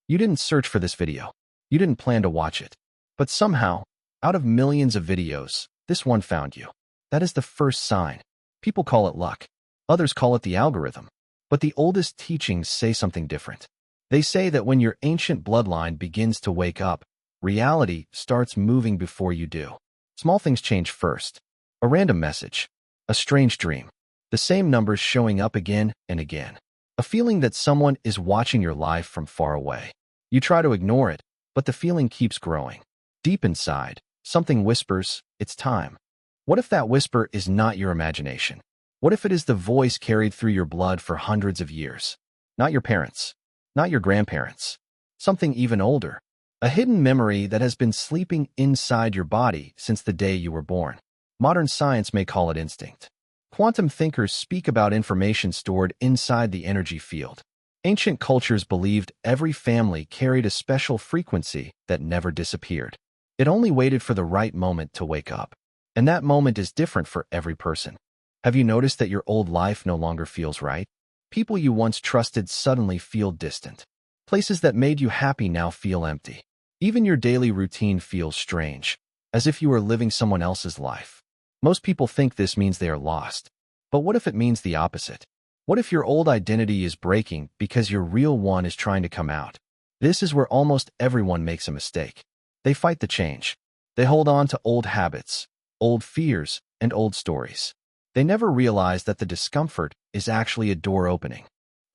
You didn't search for this video. You didn't plan to watch it. But somehow, out of millions of videos, this one found you. That is the first sign. People call it luck. Others call it the algorithm. But the oldest teachings say something different. They say that when your ancient bloodline begins to wake up, reality starts moving before you do. Small things change first. A random message. A strange dream. The same numbers showing up again and again. A feeling that someone is watching your life from far away. You try to ignore it, but the feeling keeps growing. Deep inside, something whispers, it's time. What if that whisper is not your imagination? What if it is the voice carried through your blood for hundreds of years? Not your parents. Not your grandparents. Something even older. A hidden memory that has been sleeping inside your body since the day you were born. Modern science may call it instinct. Quantum thinkers speak about information stored inside the energy field. Ancient cultures believed every family carried a special frequency that never disappeared. It only waited for the right moment to wake up. And that moment is different for every person. Have you noticed that your old life no longer feels right? People you once trusted suddenly feel distant. Places that made you happy now feel empty. Even your daily routine feels strange, as if you were living someone else's life. Most people think this means they are lost. But what if it means the opposite? What if your old identity is breaking because your real one is trying to come out? This is where almost everyone makes a mistake. They fight the change. They hold on to old habits, old fears, and old stories. They never realize that the discomfort is actually a door opening.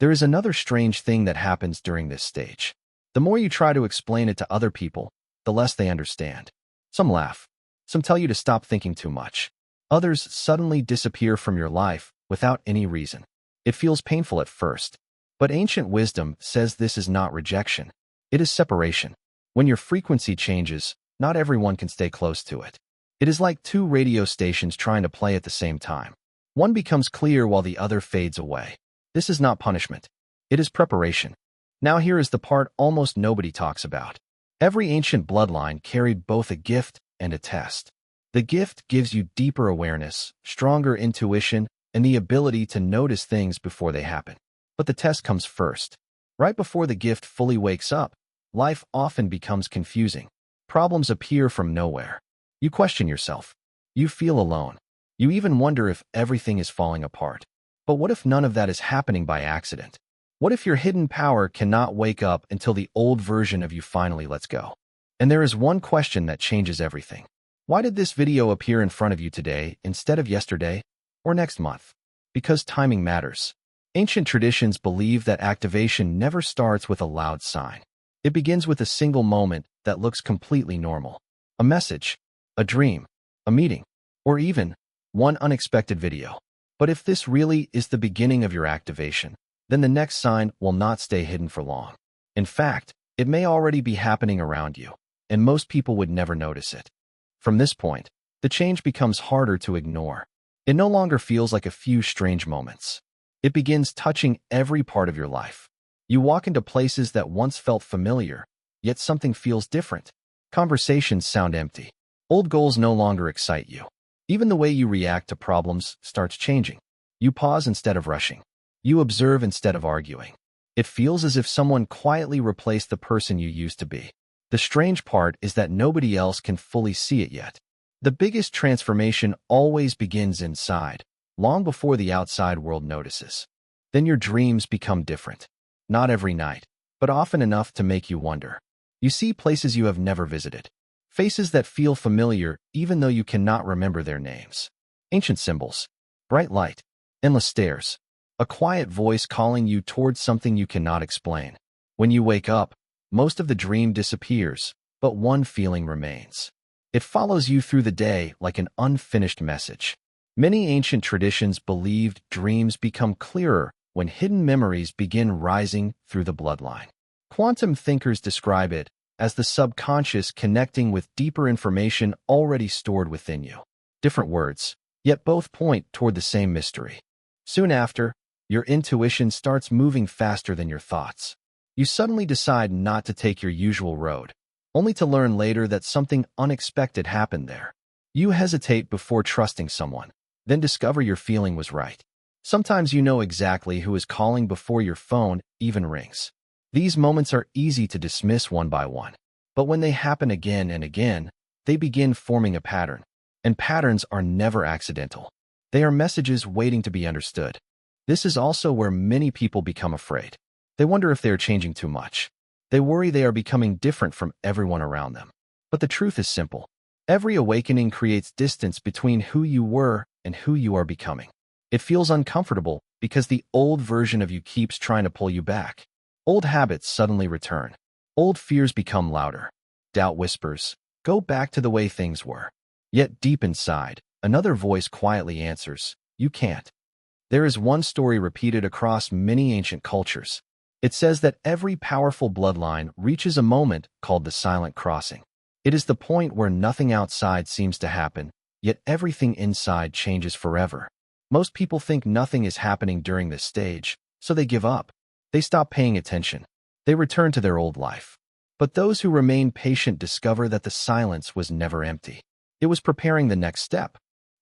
There is another strange thing that happens during this stage. The more you try to explain it to other people, the less they understand. Some laugh. Some tell you to stop thinking too much. Others suddenly disappear from your life without any reason. It feels painful at first, but ancient wisdom says this is not rejection. It is separation. When your frequency changes, not everyone can stay close to it. It is like two radio stations trying to play at the same time. One becomes clear while the other fades away. This is not punishment. It is preparation. Now here is the part almost nobody talks about. Every ancient bloodline carried both a gift and a test. The gift gives you deeper awareness, stronger intuition, and the ability to notice things before they happen. But the test comes first. Right before the gift fully wakes up, life often becomes confusing. Problems appear from nowhere. You question yourself. You feel alone. You even wonder if everything is falling apart. But what if none of that is happening by accident? What if your hidden power cannot wake up until the old version of you finally lets go? And there is one question that changes everything. Why did this video appear in front of you today instead of yesterday or next month? Because timing matters. Ancient traditions believe that activation never starts with a loud sign. It begins with a single moment that looks completely normal. A message, a dream, a meeting, or even one unexpected video. But if this really is the beginning of your activation, then the next sign will not stay hidden for long. In fact, it may already be happening around you, and most people would never notice it. From this point, the change becomes harder to ignore. It no longer feels like a few strange moments. It begins touching every part of your life. You walk into places that once felt familiar, yet something feels different. Conversations sound empty. Old goals no longer excite you. Even the way you react to problems starts changing. You pause instead of rushing. You observe instead of arguing. It feels as if someone quietly replaced the person you used to be. The strange part is that nobody else can fully see it yet. The biggest transformation always begins inside, long before the outside world notices. Then your dreams become different. Not every night, but often enough to make you wonder. You see places you have never visited. Faces that feel familiar even though you cannot remember their names. Ancient symbols. Bright light. Endless stairs. A quiet voice calling you towards something you cannot explain. When you wake up, most of the dream disappears, but one feeling remains. It follows you through the day like an unfinished message. Many ancient traditions believed dreams become clearer when hidden memories begin rising through the bloodline. Quantum thinkers describe it as the subconscious connecting with deeper information already stored within you. Different words, yet both point toward the same mystery. Soon after, your intuition starts moving faster than your thoughts. You suddenly decide not to take your usual road, only to learn later that something unexpected happened there. You hesitate before trusting someone, then discover your feeling was right. Sometimes you know exactly who is calling before your phone even rings. These moments are easy to dismiss one by one, but when they happen again and again, they begin forming a pattern. And patterns are never accidental. They are messages waiting to be understood. This is also where many people become afraid. They wonder if they are changing too much. They worry they are becoming different from everyone around them. But the truth is simple. Every awakening creates distance between who you were and who you are becoming. It feels uncomfortable because the old version of you keeps trying to pull you back. Old habits suddenly return. Old fears become louder. Doubt whispers, "Go back to the way things were." Yet deep inside, another voice quietly answers, "You can't." There is one story repeated across many ancient cultures. It says that every powerful bloodline reaches a moment called the silent crossing. It is the point where nothing outside seems to happen, yet everything inside changes forever. Most people think nothing is happening during this stage, so they give up. They stop paying attention. They return to their old life. But those who remain patient discover that the silence was never empty. It was preparing the next step.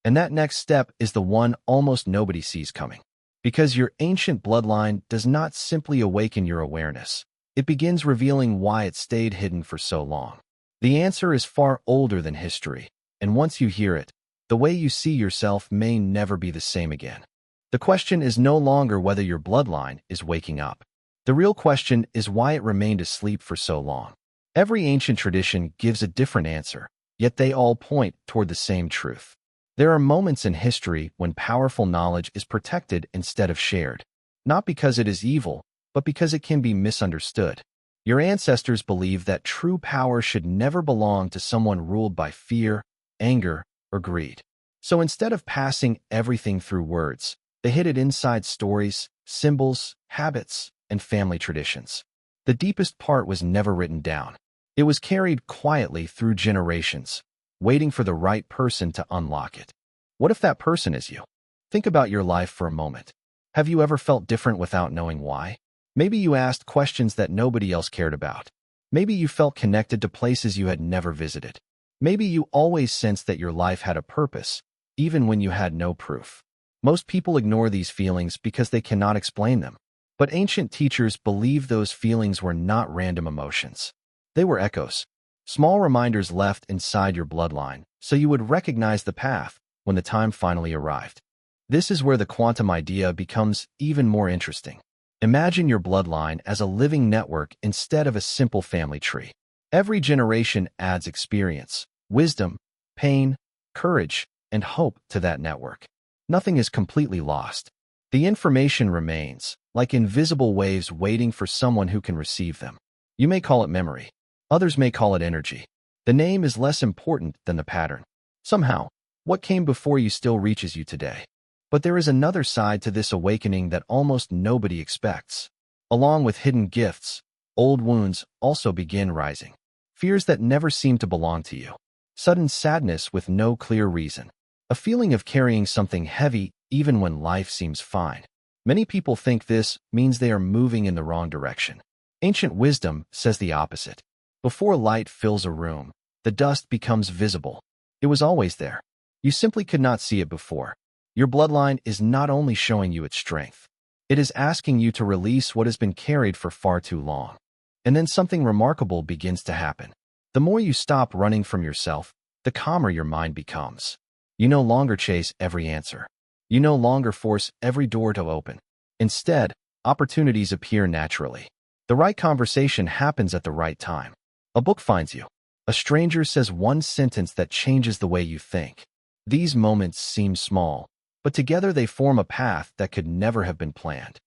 And that next step is the one almost nobody sees coming. Because your ancient bloodline does not simply awaken your awareness. It begins revealing why it stayed hidden for so long. The answer is far older than history, and once you hear it, the way you see yourself may never be the same again. The question is no longer whether your bloodline is waking up. The real question is why it remained asleep for so long. Every ancient tradition gives a different answer, yet they all point toward the same truth. There are moments in history when powerful knowledge is protected instead of shared, not because it is evil, but because it can be misunderstood. Your ancestors believed that true power should never belong to someone ruled by fear, anger, or greed. So instead of passing everything through words, they hid it inside stories, symbols, habits, and family traditions. The deepest part was never written down. It was carried quietly through generations, waiting for the right person to unlock it. What if that person is you? Think about your life for a moment. Have you ever felt different without knowing why? Maybe you asked questions that nobody else cared about. Maybe you felt connected to places you had never visited. Maybe you always sensed that your life had a purpose, even when you had no proof. Most people ignore these feelings because they cannot explain them. But ancient teachers believed those feelings were not random emotions. They were echoes, small reminders left inside your bloodline, so you would recognize the path when the time finally arrived. This is where the quantum idea becomes even more interesting. Imagine your bloodline as a living network instead of a simple family tree. Every generation adds experience, wisdom, pain, courage, and hope to that network. Nothing is completely lost. The information remains, like invisible waves waiting for someone who can receive them. You may call it memory. Others may call it energy. The name is less important than the pattern. Somehow, what came before you still reaches you today. But there is another side to this awakening that almost nobody expects. Along with hidden gifts, old wounds also begin rising. Fears that never seem to belong to you. Sudden sadness with no clear reason. A feeling of carrying something heavy even when life seems fine. Many people think this means they are moving in the wrong direction. Ancient wisdom says the opposite. Before light fills a room, the dust becomes visible. It was always there. You simply could not see it before. Your bloodline is not only showing you its strength, it is asking you to release what has been carried for far too long. And then something remarkable begins to happen. The more you stop running from yourself, the calmer your mind becomes. You no longer chase every answer. You no longer force every door to open. Instead, opportunities appear naturally. The right conversation happens at the right time. A book finds you. A stranger says one sentence that changes the way you think. These moments seem small, but together they form a path that could never have been planned.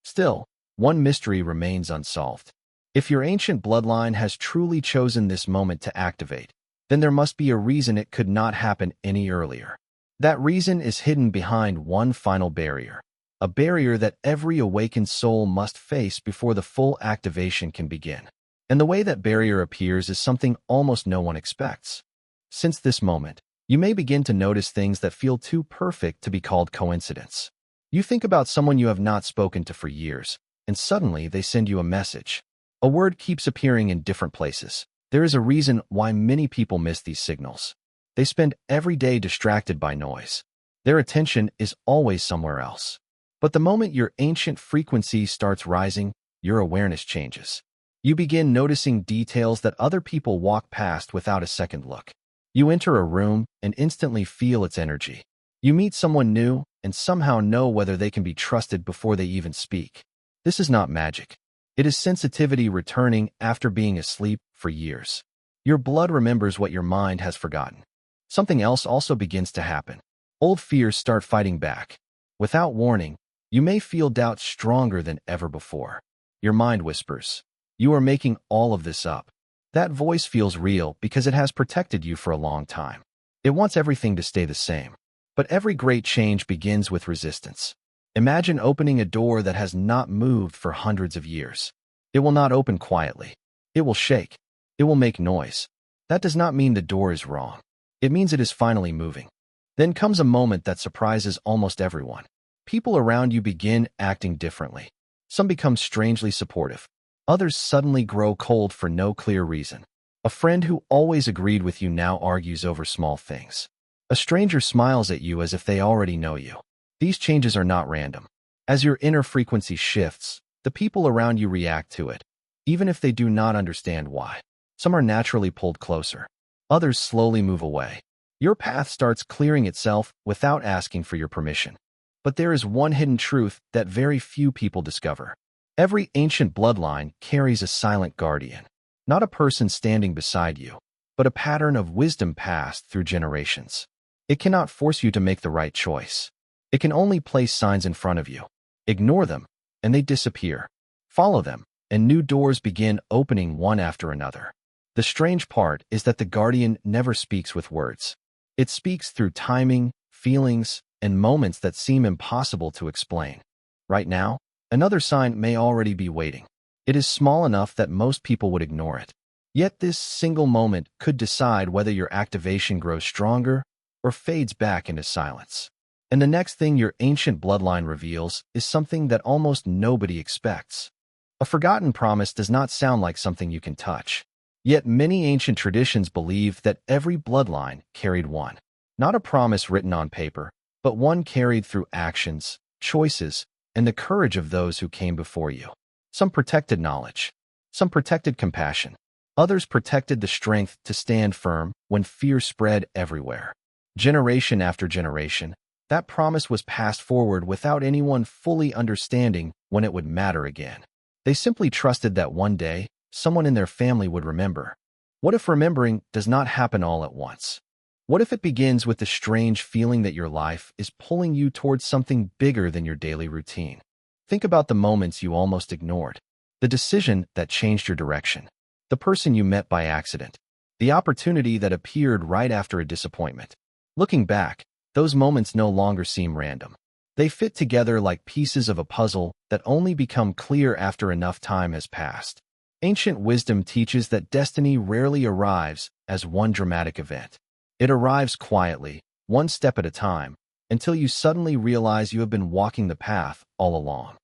Still, one mystery remains unsolved. If your ancient bloodline has truly chosen this moment to activate, then there must be a reason it could not happen any earlier. That reason is hidden behind one final barrier, a barrier that every awakened soul must face before the full activation can begin. And the way that barrier appears is something almost no one expects. Since this moment, you may begin to notice things that feel too perfect to be called coincidence. You think about someone you have not spoken to for years, and suddenly they send you a message. A word keeps appearing in different places. There is a reason why many people miss these signals. They spend every day distracted by noise. Their attention is always somewhere else. But the moment your ancient frequency starts rising, your awareness changes. You begin noticing details that other people walk past without a second look. You enter a room and instantly feel its energy. You meet someone new and somehow know whether they can be trusted before they even speak. This is not magic. It is sensitivity returning after being asleep for years. Your blood remembers what your mind has forgotten. Something else also begins to happen. Old fears start fighting back. Without warning, you may feel doubt stronger than ever before. Your mind whispers, "You are making all of this up." That voice feels real because it has protected you for a long time. It wants everything to stay the same. But every great change begins with resistance. Imagine opening a door that has not moved for hundreds of years. It will not open quietly. It will shake. It will make noise. That does not mean the door is wrong. It means it is finally moving. Then comes a moment that surprises almost everyone. People around you begin acting differently. Some become strangely supportive. Others suddenly grow cold for no clear reason. A friend who always agreed with you now argues over small things. A stranger smiles at you as if they already know you. These changes are not random. As your inner frequency shifts, the people around you react to it, even if they do not understand why. Some are naturally pulled closer. Others slowly move away. Your path starts clearing itself without asking for your permission. But there is one hidden truth that very few people discover. Every ancient bloodline carries a silent guardian. Not a person standing beside you, but a pattern of wisdom passed through generations. It cannot force you to make the right choice. It can only place signs in front of you. Ignore them, and they disappear. Follow them, and new doors begin opening one after another. The strange part is that the guardian never speaks with words. It speaks through timing, feelings, and moments that seem impossible to explain. Right now, another sign may already be waiting. It is small enough that most people would ignore it. Yet this single moment could decide whether your activation grows stronger or fades back into silence. And the next thing your ancient bloodline reveals is something that almost nobody expects. A forgotten promise does not sound like something you can touch. Yet many ancient traditions believe that every bloodline carried one. Not a promise written on paper, but one carried through actions, choices, and the courage of those who came before you. Some protected knowledge. Some protected compassion. Others protected the strength to stand firm when fear spread everywhere. Generation after generation, that promise was passed forward without anyone fully understanding when it would matter again. They simply trusted that one day, someone in their family would remember. What if remembering does not happen all at once? What if it begins with the strange feeling that your life is pulling you towards something bigger than your daily routine? Think about the moments you almost ignored, the decision that changed your direction, the person you met by accident, the opportunity that appeared right after a disappointment. Looking back, those moments no longer seem random. They fit together like pieces of a puzzle that only become clear after enough time has passed. Ancient wisdom teaches that destiny rarely arrives as one dramatic event. It arrives quietly, one step at a time, until you suddenly realize you have been walking the path all along.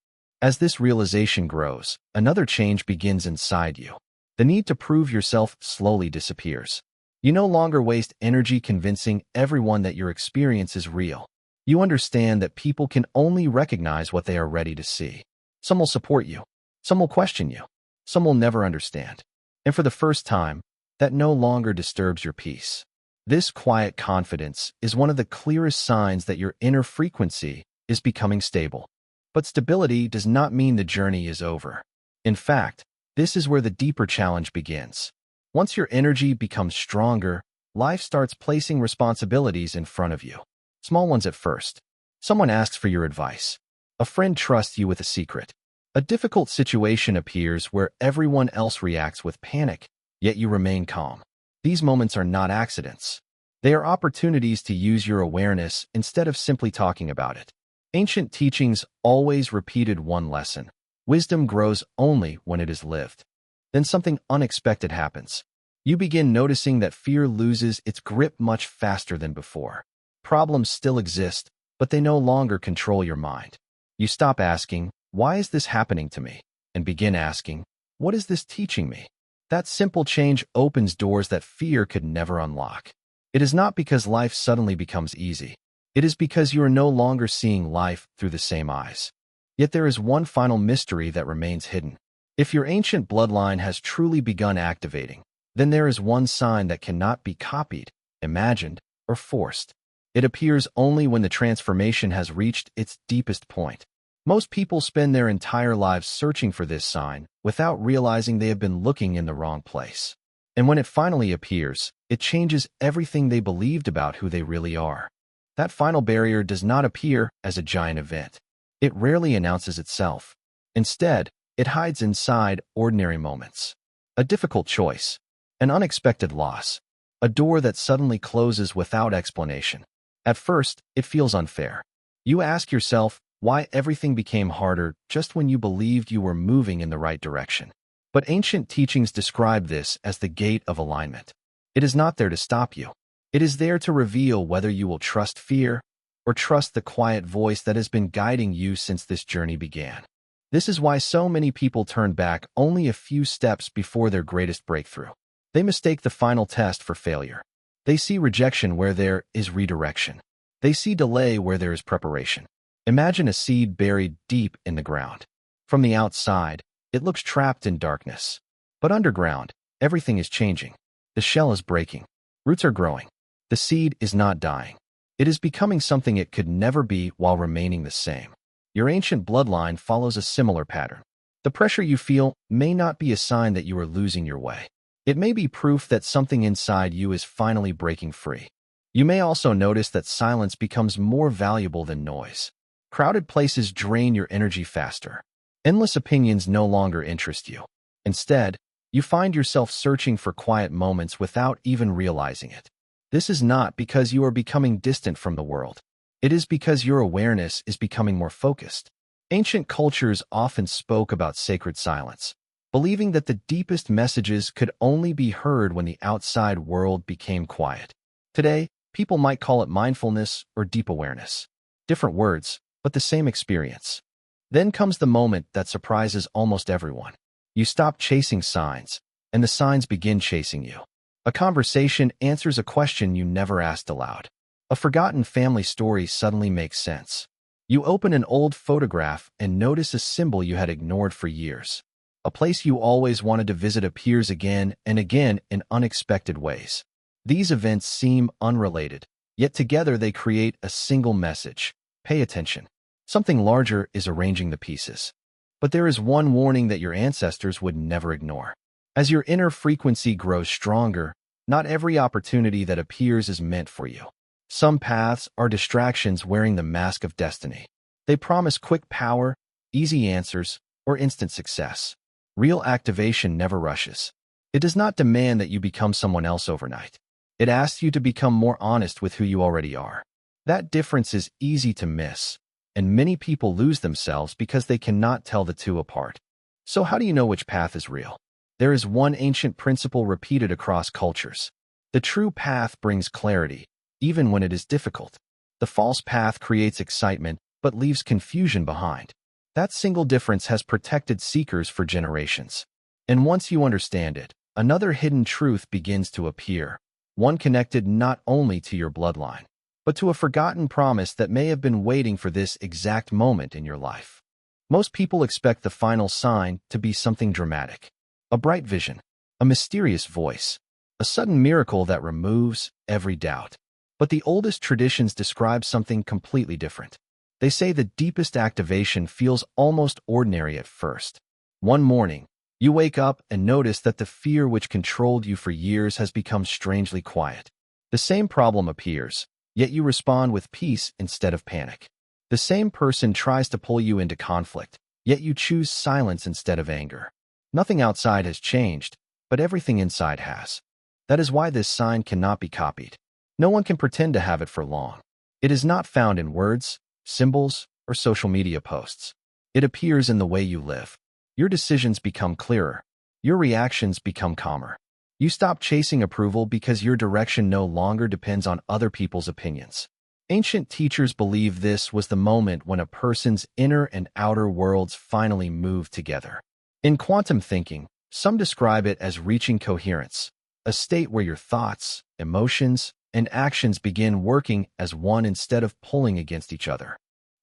As this realization grows, another change begins inside you. The need to prove yourself slowly disappears. You no longer waste energy convincing everyone that your experience is real. You understand that people can only recognize what they are ready to see. Some will support you. Some will question you. Some will never understand. And for the first time, that no longer disturbs your peace. This quiet confidence is one of the clearest signs that your inner frequency is becoming stable. But stability does not mean the journey is over. In fact, this is where the deeper challenge begins. Once your energy becomes stronger, life starts placing responsibilities in front of you. Small ones at first. Someone asks for your advice. A friend trusts you with a secret. A difficult situation appears where everyone else reacts with panic, yet you remain calm. These moments are not accidents. They are opportunities to use your awareness instead of simply talking about it. Ancient teachings always repeated one lesson. Wisdom grows only when it is lived. Then something unexpected happens. You begin noticing that fear loses its grip much faster than before. Problems still exist, but they no longer control your mind. You stop asking, "Why is this happening to me?" and begin asking, "What is this teaching me?" That simple change opens doors that fear could never unlock. It is not because life suddenly becomes easy. It is because you are no longer seeing life through the same eyes. Yet there is one final mystery that remains hidden. If your ancient bloodline has truly begun activating, then there is one sign that cannot be copied, imagined, or forced. It appears only when the transformation has reached its deepest point. Most people spend their entire lives searching for this sign without realizing they have been looking in the wrong place. And when it finally appears, it changes everything they believed about who they really are. That final barrier does not appear as a giant event. It rarely announces itself. Instead, it hides inside ordinary moments. A difficult choice, an unexpected loss, a door that suddenly closes without explanation. At first, it feels unfair. You ask yourself why everything became harder just when you believed you were moving in the right direction. But ancient teachings describe this as the gate of alignment. It is not there to stop you. It is there to reveal whether you will trust fear or trust the quiet voice that has been guiding you since this journey began. This is why so many people turn back only a few steps before their greatest breakthrough. They mistake the final test for failure. They see rejection where there is redirection. They see delay where there is preparation. Imagine a seed buried deep in the ground. From the outside, it looks trapped in darkness. But underground, everything is changing. The shell is breaking. Roots are growing. The seed is not dying. It is becoming something it could never be while remaining the same. Your ancient bloodline follows a similar pattern. The pressure you feel may not be a sign that you are losing your way. It may be proof that something inside you is finally breaking free. You may also notice that silence becomes more valuable than noise. Crowded places drain your energy faster. Endless opinions no longer interest you. Instead, you find yourself searching for quiet moments without even realizing it. This is not because you are becoming distant from the world. It is because your awareness is becoming more focused. Ancient cultures often spoke about sacred silence, believing that the deepest messages could only be heard when the outside world became quiet. Today, people might call it mindfulness or deep awareness. Different words, but the same experience. Then comes the moment that surprises almost everyone. You stop chasing signs, and the signs begin chasing you. A conversation answers a question you never asked aloud. A forgotten family story suddenly makes sense. You open an old photograph and notice a symbol you had ignored for years. A place you always wanted to visit appears again and again in unexpected ways. These events seem unrelated, yet together they create a single message. Pay attention. Something larger is arranging the pieces. But there is one warning that your ancestors would never ignore. As your inner frequency grows stronger, not every opportunity that appears is meant for you. Some paths are distractions wearing the mask of destiny. They promise quick power, easy answers, or instant success. Real activation never rushes. It does not demand that you become someone else overnight. It asks you to become more honest with who you already are. That difference is easy to miss, and many people lose themselves because they cannot tell the two apart. So how do you know which path is real? There is one ancient principle repeated across cultures. The true path brings clarity, even when it is difficult. The false path creates excitement, but leaves confusion behind. That single difference has protected seekers for generations. And once you understand it, another hidden truth begins to appear, one connected not only to your bloodline, but to a forgotten promise that may have been waiting for this exact moment in your life. Most people expect the final sign to be something dramatic. A bright vision, a mysterious voice, a sudden miracle that removes every doubt. But the oldest traditions describe something completely different. They say the deepest activation feels almost ordinary at first. One morning, you wake up and notice that the fear which controlled you for years has become strangely quiet. The same problem appears, yet you respond with peace instead of panic. The same person tries to pull you into conflict, yet you choose silence instead of anger. Nothing outside has changed, but everything inside has. That is why this sign cannot be copied. No one can pretend to have it for long. It is not found in words, symbols, or social media posts. It appears in the way you live. Your decisions become clearer. Your reactions become calmer. You stop chasing approval because your direction no longer depends on other people's opinions. Ancient teachers believe this was the moment when a person's inner and outer worlds finally moved together. In quantum thinking, some describe it as reaching coherence, a state where your thoughts, emotions, and actions begin working as one instead of pulling against each other.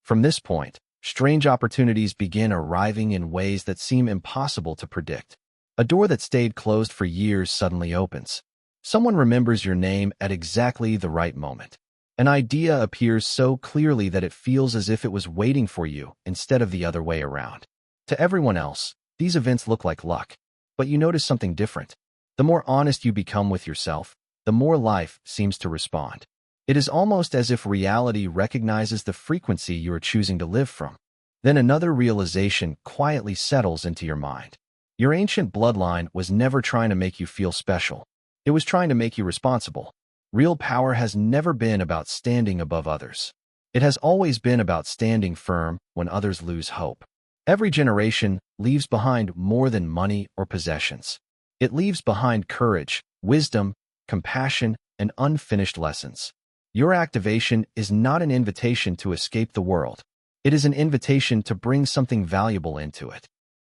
From this point, Strange opportunities begin arriving in ways that seem impossible to predict. A door that stayed closed for years suddenly opens. Someone remembers your name at exactly the right moment. An idea appears so clearly that it feels as if it was waiting for you instead of the other way around. To everyone else, these events look like luck. But you notice something different. The more honest you become with yourself, the more life seems to respond. It is almost as if reality recognizes the frequency you are choosing to live from. Then another realization quietly settles into your mind. Your ancient bloodline was never trying to make you feel special. It was trying to make you responsible. Real power has never been about standing above others. It has always been about standing firm when others lose hope. Every generation leaves behind more than money or possessions. It leaves behind courage, wisdom, compassion, and unfinished lessons. Your activation is not an invitation to escape the world. It is an invitation to bring something valuable into it.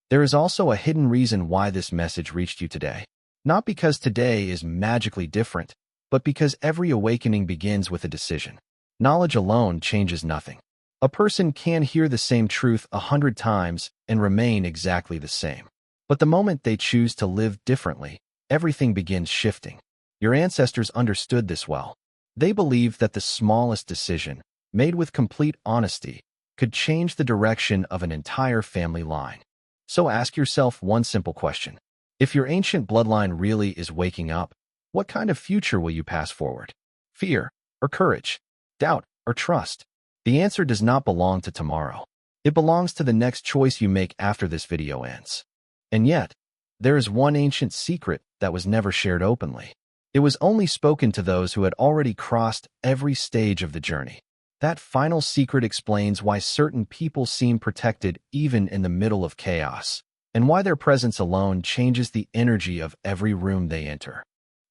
There is also a hidden reason why this message reached you today. Not because today is magically different, but because every awakening begins with a decision. Knowledge alone changes nothing. A person can hear the same truth 100 times and remain exactly the same. But the moment they choose to live differently, everything begins shifting. Your ancestors understood this well. They believed that the smallest decision, made with complete honesty, could change the direction of an entire family line. So ask yourself one simple question. If your ancient bloodline really is waking up, what kind of future will you pass forward? Fear or courage? Doubt or trust? The answer does not belong to tomorrow. It belongs to the next choice you make after this video ends. And yet, there is one ancient secret that was never shared openly. It was only spoken to those who had already crossed every stage of the journey. That final secret explains why certain people seem protected even in the middle of chaos, and why their presence alone changes the energy of every room they enter.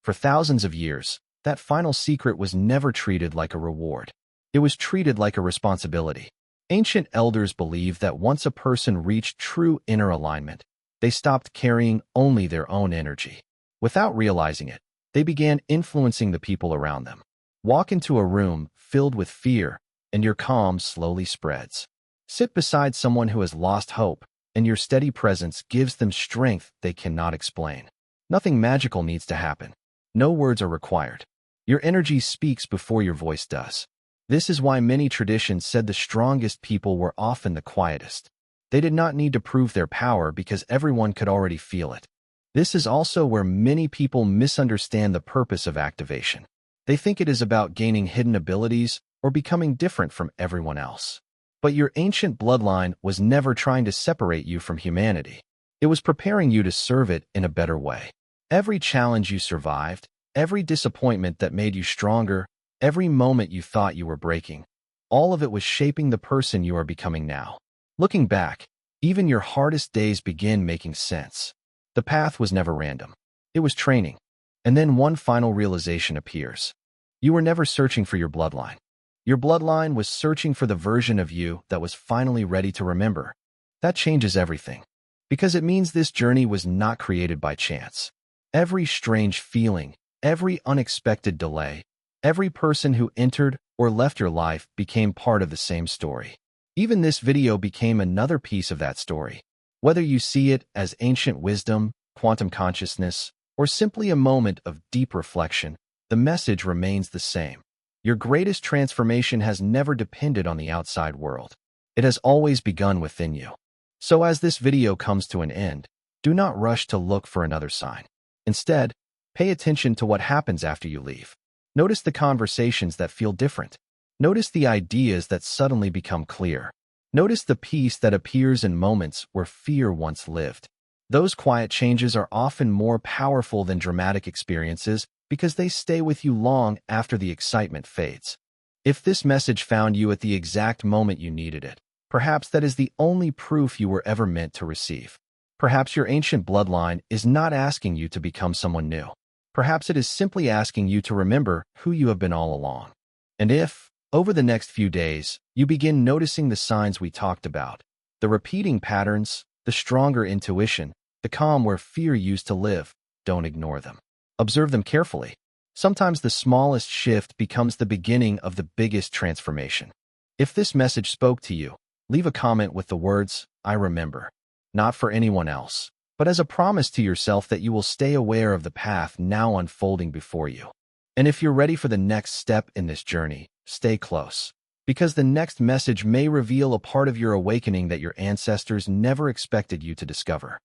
For thousands of years, that final secret was never treated like a reward. It was treated like a responsibility. Ancient elders believed that once a person reached true inner alignment, they stopped carrying only their own energy. Without realizing it, they began influencing the people around them. Walk into a room filled with fear, and your calm slowly spreads. Sit beside someone who has lost hope, and your steady presence gives them strength they cannot explain. Nothing magical needs to happen. No words are required. Your energy speaks before your voice does. This is why many traditions said the strongest people were often the quietest. They did not need to prove their power because everyone could already feel it. This is also where many people misunderstand the purpose of activation. They think it is about gaining hidden abilities or becoming different from everyone else. But your ancient bloodline was never trying to separate you from humanity. It was preparing you to serve it in a better way. Every challenge you survived, every disappointment that made you stronger, every moment you thought you were breaking, all of it was shaping the person you are becoming now. Looking back, even your hardest days begin making sense. The path was never random. It was training. And then one final realization appears. You were never searching for your bloodline. Your bloodline was searching for the version of you that was finally ready to remember. That changes everything. Because it means this journey was not created by chance. Every strange feeling, every unexpected delay, every person who entered or left your life became part of the same story. Even this video became another piece of that story. Whether you see it as ancient wisdom, quantum consciousness, or simply a moment of deep reflection, the message remains the same. Your greatest transformation has never depended on the outside world. It has always begun within you. So as this video comes to an end, do not rush to look for another sign. Instead, pay attention to what happens after you leave. Notice the conversations that feel different. Notice the ideas that suddenly become clear. Notice the peace that appears in moments where fear once lived. Those quiet changes are often more powerful than dramatic experiences because they stay with you long after the excitement fades. If this message found you at the exact moment you needed it, perhaps that is the only proof you were ever meant to receive. Perhaps your ancient bloodline is not asking you to become someone new. Perhaps it is simply asking you to remember who you have been all along. And if, over the next few days, you begin noticing the signs we talked about, the repeating patterns, the stronger intuition, the calm where fear used to live, don't ignore them. Observe them carefully. Sometimes the smallest shift becomes the beginning of the biggest transformation. If this message spoke to you, Leave a comment with the words, "I remember," not for anyone else, but as a promise to yourself that you will stay aware of the path now unfolding before you. And if you're ready for the next step in this journey, stay close, because the next message may reveal a part of your awakening that your ancestors never expected you to discover.